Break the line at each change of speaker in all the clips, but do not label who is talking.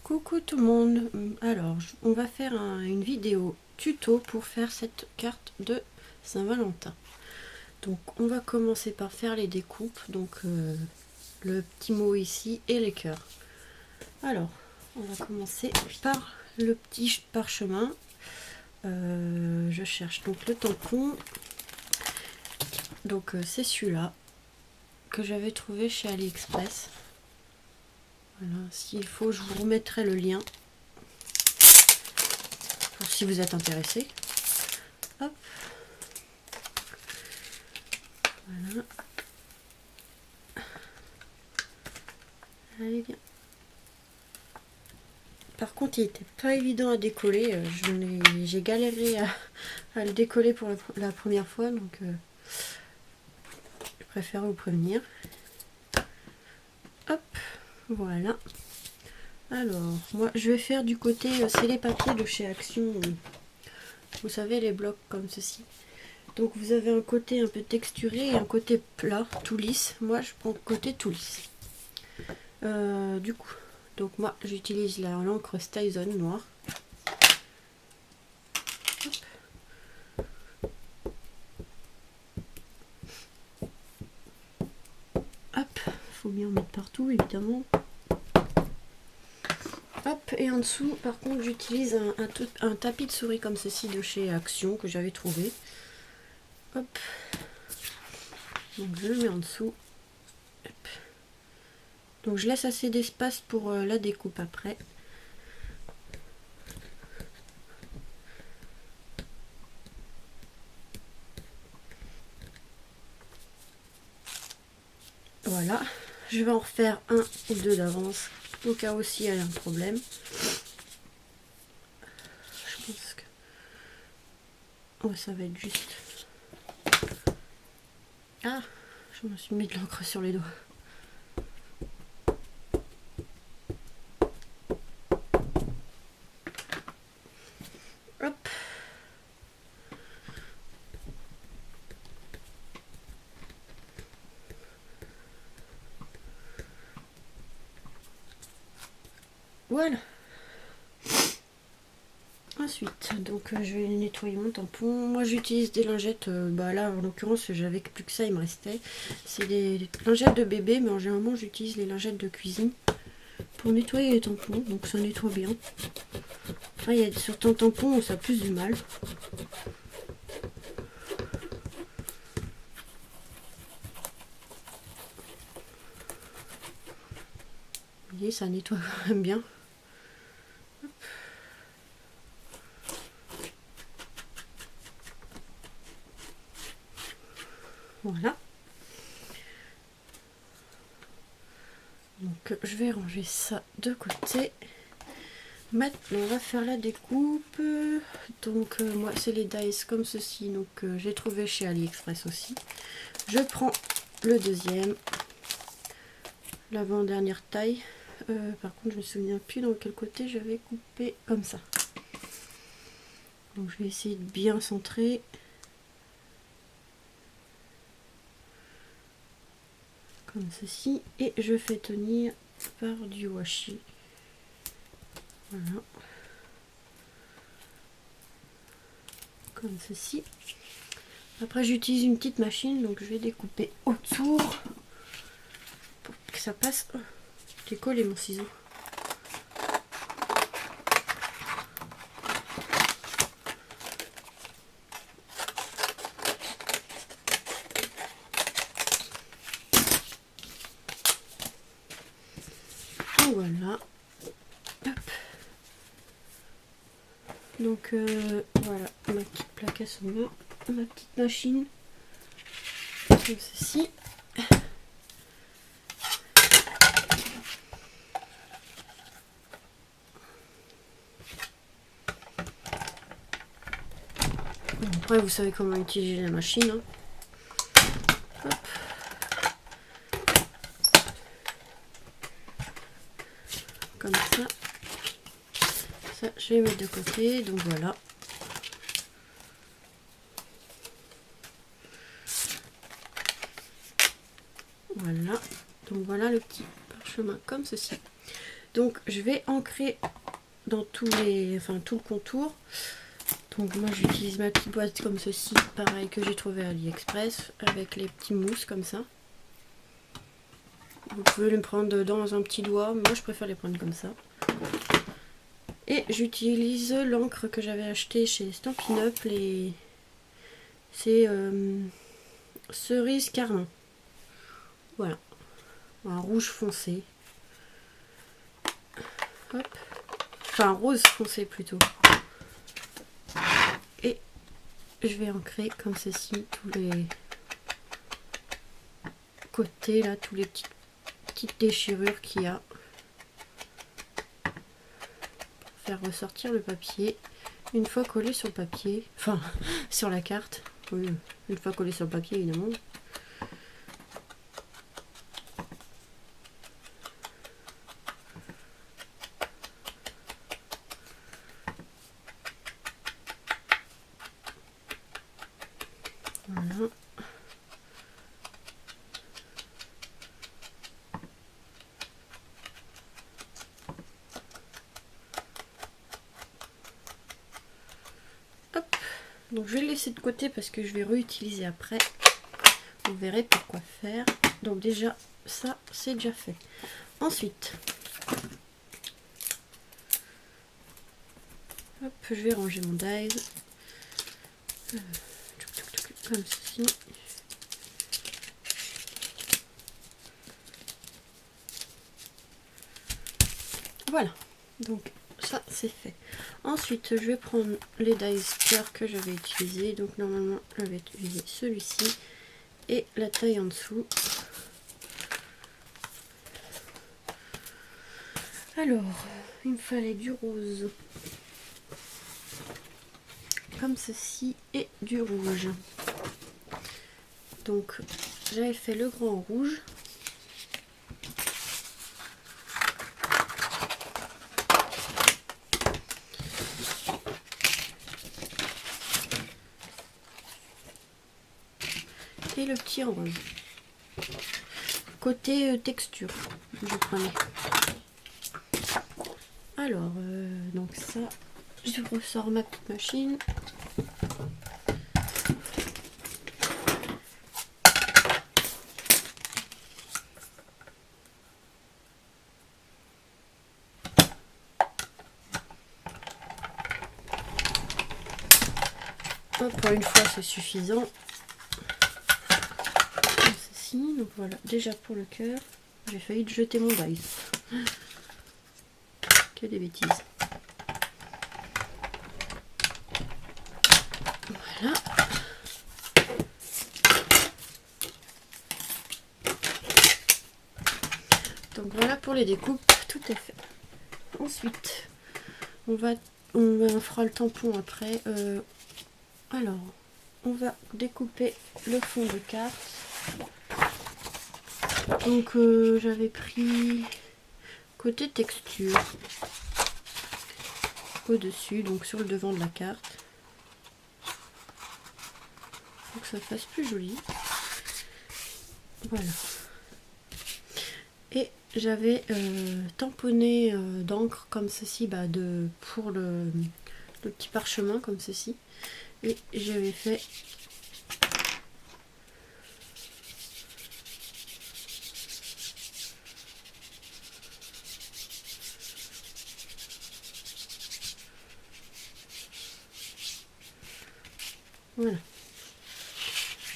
Coucou tout le monde. Alors, on va faire une vidéo tuto pour faire cette carte de Saint-Valentin. Donc, on va commencer par faire les découpes. Donc, le petit mot ici et les cœurs. Alors, on va commencer par le petit parchemin. Je cherche donc le tampon. Donc, c'est celui-là que j'avais trouvé chez AliExpress. Voilà, s'il faut, je vous remettrai le lien si vous êtes intéressé. Hop. Voilà. Allez, bien. Par contre, il n'était pas évident à décoller. J'ai galéré à le décoller pour la première fois, donc je préfère vous prévenir. Hop, voilà. Alors, moi, je vais faire du côté, c'est les papiers de chez Action. Vous savez, les blocs comme ceci. Donc, vous avez un côté un peu texturé et un côté plat, tout lisse. Moi, je prends le côté tout lisse. Du coup, donc moi, j'utilise l'encre Stizon noire. Hop, faut bien en mettre partout, évidemment. Hop, et en dessous, par contre, j'utilise un tapis de souris comme ceci de chez Action que j'avais trouvé. Hop, donc je le mets en dessous. Hop. Donc je laisse assez d'espace pour la découpe après. Voilà, je vais en refaire un ou deux d'avance au cas où s'il y a un problème. Je pense que ça va être juste. Ah, je me suis mis de l'encre sur les doigts. Hop. Voilà. Ensuite, donc je vais nettoyer mon tampon. Moi j'utilise des lingettes, là en l'occurrence j'avais plus que ça, il me restait. C'est des lingettes de bébé, mais en généralement j'utilise les lingettes de cuisine pour nettoyer les tampons, donc ça nettoie bien. Enfin, il y a certains tampons où ça a plus du mal. Vous voyez, ça nettoie quand même bien. Voilà. Donc je vais ranger ça de côté. Maintenant on va faire la découpe. Donc moi c'est les dice comme ceci. Donc j'ai trouvé chez AliExpress aussi. Je prends le deuxième. L'avant-dernière taille. Par contre je me souviens plus dans quel côté j'avais coupé comme ça. Donc je vais essayer de bien centrer. Comme ceci, et je fais tenir par du washi. Voilà, comme ceci. Après j'utilise une petite machine, donc je vais découper autour pour que ça passe. J'ai collé mon ciseau. Voilà. Hop. Donc voilà ma petite plaque à saumon, ma petite machine, comme ceci. Après vous savez comment utiliser la machine. Hein. Hop. Comme ça. Ça, je vais mettre de côté, donc voilà. Voilà, donc voilà le petit parchemin comme ceci. Donc je vais ancrer dans tout le contour. Donc moi j'utilise ma petite boîte comme ceci, pareil, que j'ai trouvé à AliExpress, avec les petits mousses comme ça. Vous pouvez les prendre dans un petit doigt, moi je préfère les prendre comme ça. Et j'utilise l'encre que j'avais acheté chez Stampin' Up, c'est cerise carmin. Voilà, un rouge foncé. Hop. Enfin rose foncé plutôt. Et je vais ancrer comme ceci tous les côtés là, tous les petites déchirures qu'il y a. Faire ressortir le papier une fois collé sur le papier, enfin sur la carte, oui, une fois collé sur le papier évidemment. Voilà. Hop. Donc je vais le laisser de côté parce que je vais réutiliser après. Vous verrez pourquoi faire. Donc déjà ça c'est déjà fait. Ensuite, hop, je vais ranger mon dies comme ceci. Voilà, donc ça c'est fait. Ensuite je vais prendre les dies cœur que j'avais utilisé. Donc normalement je vais utiliser celui-ci et la taille en dessous. Alors il me fallait du rose comme ceci et du rouge. Donc j'avais fait le grand rouge. Et le petit rose. Côté texture, je prenais. Alors, donc ça, je ressors ma petite machine. Pour une fois c'est suffisant. Comme ceci, donc voilà, déjà pour le cœur, j'ai failli jeter mon dice. Que des bêtises. Voilà. Donc voilà pour les découpes, tout est fait. Ensuite, on fera le tampon après. Alors, on va découper le fond de carte. Donc j'avais pris côté texture au-dessus, donc sur le devant de la carte, pour que ça fasse plus joli. Voilà. Et j'avais tamponné d'encre comme ceci, pour le petit parchemin comme ceci. Et j'avais fait voilà.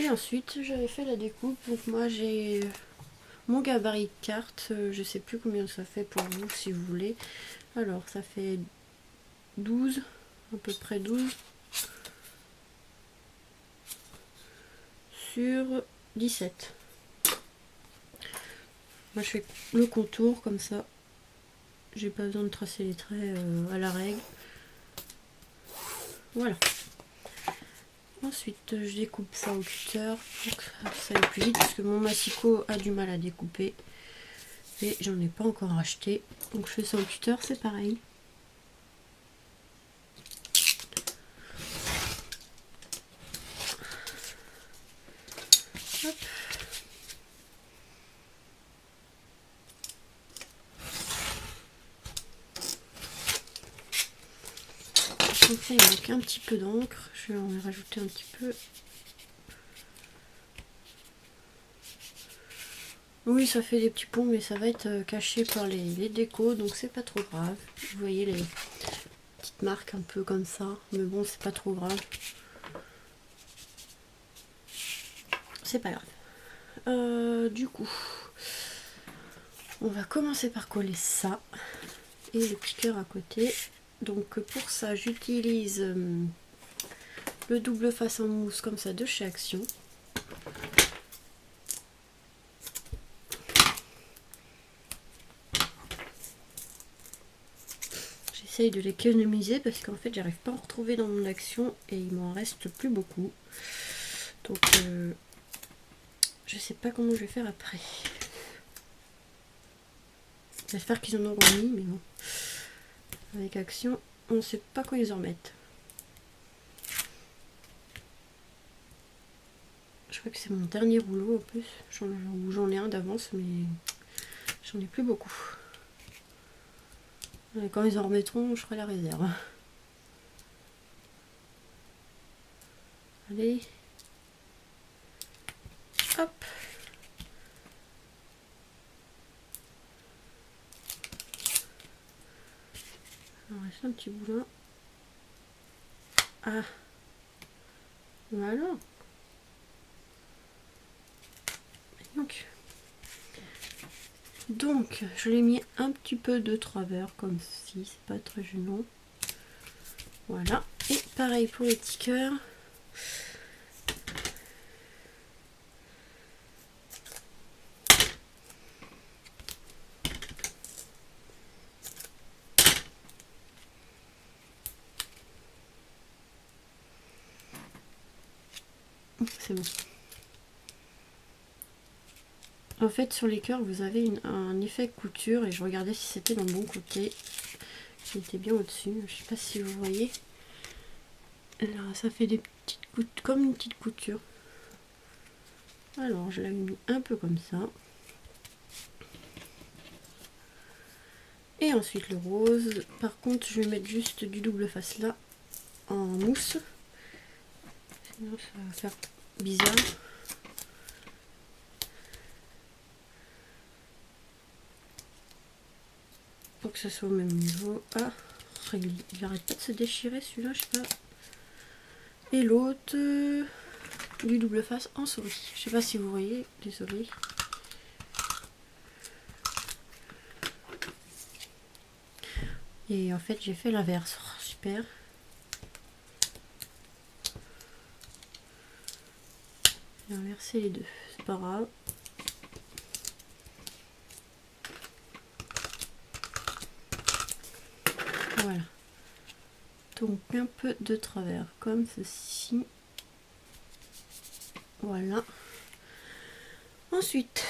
Et ensuite j'avais fait la découpe. Donc moi j'ai mon gabarit de carte, je sais plus combien ça fait pour vous si vous voulez. Alors ça fait 12, à peu près 12 sur 17. Moi je fais le contour comme ça, j'ai pas besoin de tracer les traits à la règle. Voilà. Ensuite je découpe ça au cutter pour que ça aille plus vite parce que mon massicot a du mal à découper et j'en ai pas encore acheté, donc je fais ça au cutter, c'est pareil. Hop. Donc là il manque un petit peu d'encre, je vais en rajouter un petit peu. Oui, ça fait des petits ponts, mais ça va être caché par les décos, donc c'est pas trop grave. Vous voyez les petites marques un peu comme ça, mais bon, c'est pas trop grave. C'est pas grave. Du coup, on va commencer par coller ça et le piqueur à côté. Donc pour ça, j'utilise le double face en mousse comme ça de chez Action. J'essaye de l'économiser parce qu'en fait j'arrive pas à en retrouver dans mon Action et il m'en reste plus beaucoup. Donc je sais pas comment je vais faire après. J'espère qu'ils en auront mis, mais bon. Avec Action, on ne sait pas quand ils en remettent. Je crois que c'est mon dernier rouleau en plus. J'en ai un d'avance, mais j'en ai plus beaucoup. Et quand ils en remettront, je ferai la réserve. Allez. Hop. Il reste un petit boulot. Ah. Voilà. Donc, je l'ai mis un petit peu de travers comme ceci, c'est pas très gênant. Voilà. Et pareil pour les tickers. C'est bon. En fait, sur les cœurs, vous avez un effet couture et je regardais si c'était dans le bon côté. Il était bien au-dessus. Je sais pas si vous voyez. Là, ça fait des petites gouttes comme une petite couture. Alors, je l'avais mis un peu comme ça. Et ensuite le rose. Par contre, je vais mettre juste du double face là en mousse. Sinon, ça va faire bizarre. Pour que ça soit au même niveau. Ah, il arrête pas de se déchirer celui-là, je sais pas. Et l'autre, du double face en souris. Je sais pas si vous voyez, désolé. Et en fait, j'ai fait l'inverse. Oh, super. J'ai inversé les deux, c'est pas grave. Voilà. Donc un peu de travers comme ceci. Voilà. Ensuite,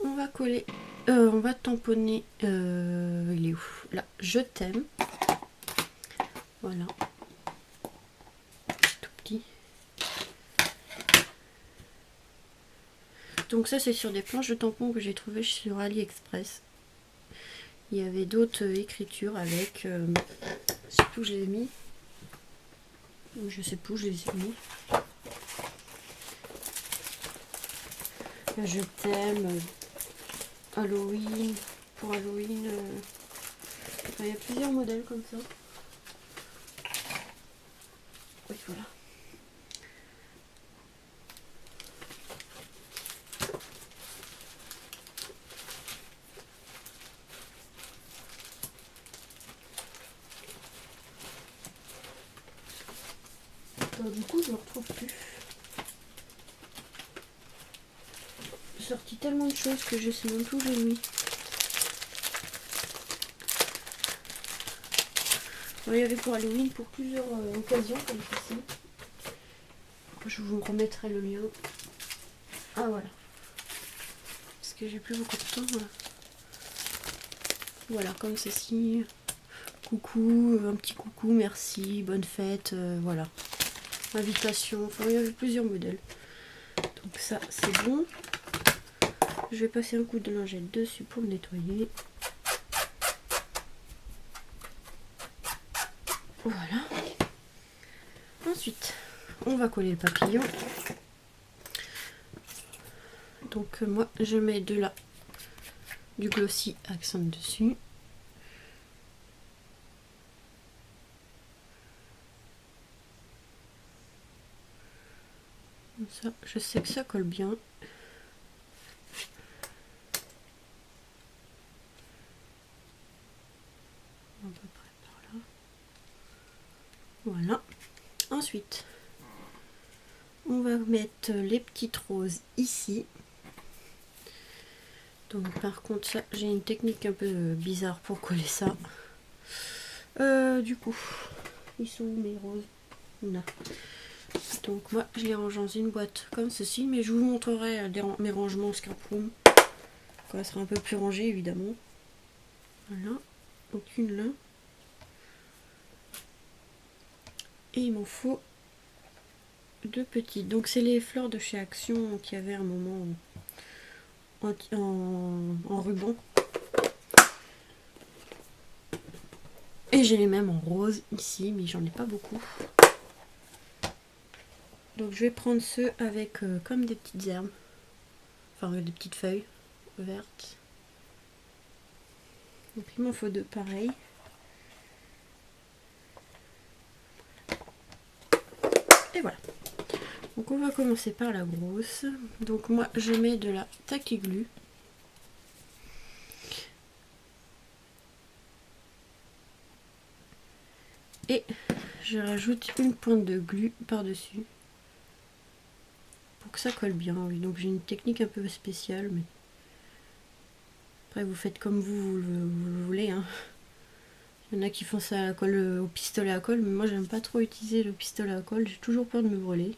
on va coller, on va tamponner. Il est où? Là, je t'aime. Voilà. Tout petit. Donc ça, c'est sur des planches de tampons que j'ai trouvé sur AliExpress. Il y avait d'autres écritures avec. Je sais plus où je les ai mis. Je sais plus où je les ai mis. Je t'aime. Halloween. Pour Halloween. Enfin, il y a plusieurs modèles comme ça. Oui, voilà. Alors, du coup, je ne retrouve plus. J'ai sorti tellement de choses que je sais même plus où j'ai mis. Alors, il y avait pour Halloween pour plusieurs occasions comme ceci. Je vous remettrai le lien. Ah voilà. Parce que j'ai plus beaucoup de temps. Voilà, voilà comme ceci. Coucou, un petit coucou, merci, bonne fête, voilà. Invitation, enfin il y avait plusieurs modèles. Donc ça c'est bon. Je vais passer un coup de lingette dessus pour le nettoyer. Voilà. Ensuite, on va coller le papillon. Donc moi, je mets du Glossy Accent dessus. Comme ça, je sais que ça colle bien. À peu près par là. Voilà. Ensuite, on va mettre les petites roses ici. Donc par contre, ça, j'ai une technique un peu bizarre pour coller ça. Du coup, ils sont où mes roses? Là. Donc moi, je les range dans une boîte comme ceci, mais je vous montrerai mes rangements Scrap Room. Quand elle sera un peu plus rangée, évidemment. Voilà. Donc une là. Et il m'en faut 2 petites. Donc c'est les fleurs de chez Action qu'il y avait un moment en ruban. Et j'ai les mêmes en rose ici, mais j'en ai pas beaucoup. Donc je vais prendre ceux avec comme des petites herbes. Enfin des petites feuilles vertes. Donc il m'en faut 2 pareils. Et voilà. Donc on va commencer par la grosse. Donc moi je mets de la tacky glue. Et je rajoute une pointe de glu par-dessus. Pour que ça colle bien, oui. Donc j'ai une technique un peu spéciale, mais après vous faites comme vous voulez. Hein. Il y en a qui font ça à la colle, au pistolet à colle, mais moi j'aime pas trop utiliser le pistolet à colle, j'ai toujours peur de me brûler.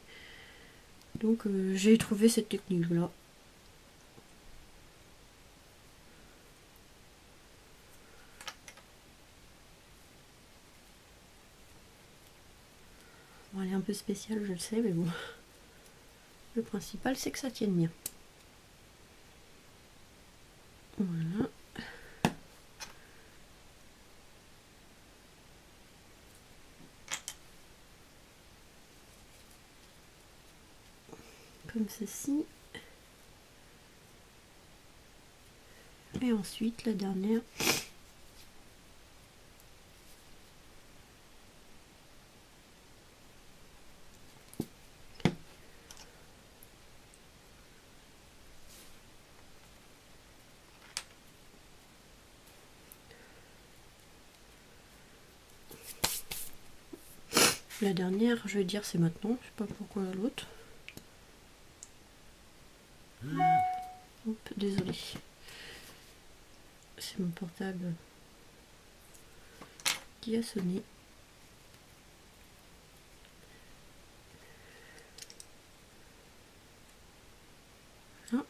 Donc j'ai trouvé cette technique là. Bon, elle est un peu spéciale, je le sais, mais bon. Le principal c'est que ça tienne bien. Voilà. Comme ceci. Et ensuite la dernière. La dernière, je vais dire c'est maintenant, je sais pas pourquoi l'autre. Hop, désolé. C'est mon portable qui a sonné. Voilà.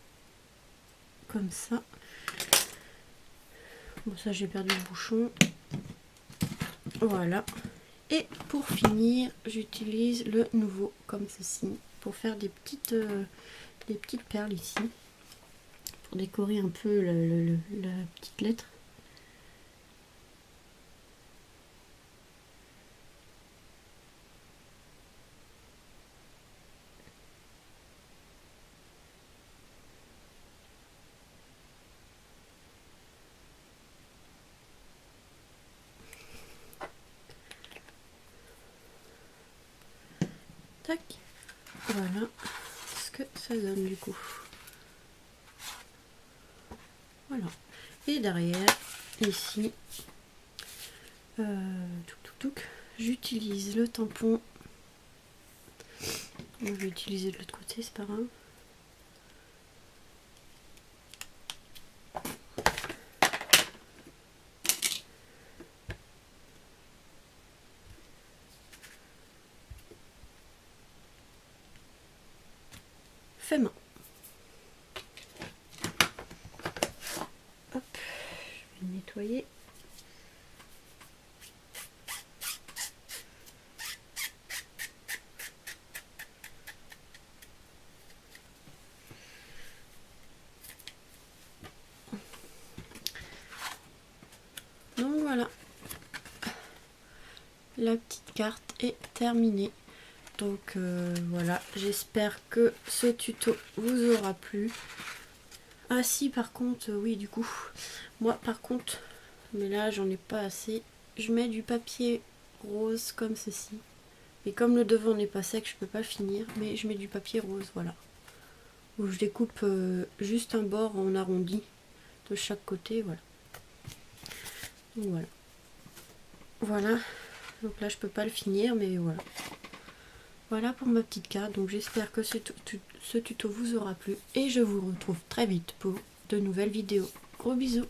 Comme ça. Bon, ça j'ai perdu le bouchon. Voilà. Et pour finir, j'utilise le nouveau comme ceci pour faire des petites perles ici. Pour décorer un peu la petite lettre. Tac. Voilà ce que ça donne du coup. Voilà. Et derrière, ici, j'utilise le tampon. Je vais utiliser de l'autre côté, c'est pas grave. Fait main. Hop, je vais nettoyer. Donc voilà. la petite carte est terminée. Donc voilà, j'espère que ce tuto vous aura plu. Ah si, par contre, oui, du coup, moi par contre, mais là j'en ai pas assez, je mets du papier rose comme ceci. Et comme le devant n'est pas sec, je peux pas finir, mais je mets du papier rose, voilà. Où je découpe juste un bord en arrondi de chaque côté, voilà. Donc voilà. Voilà, donc là je peux pas le finir, mais voilà. Voilà pour ma petite carte, donc j'espère que ce tuto vous aura plu et je vous retrouve très vite pour de nouvelles vidéos. Gros bisous!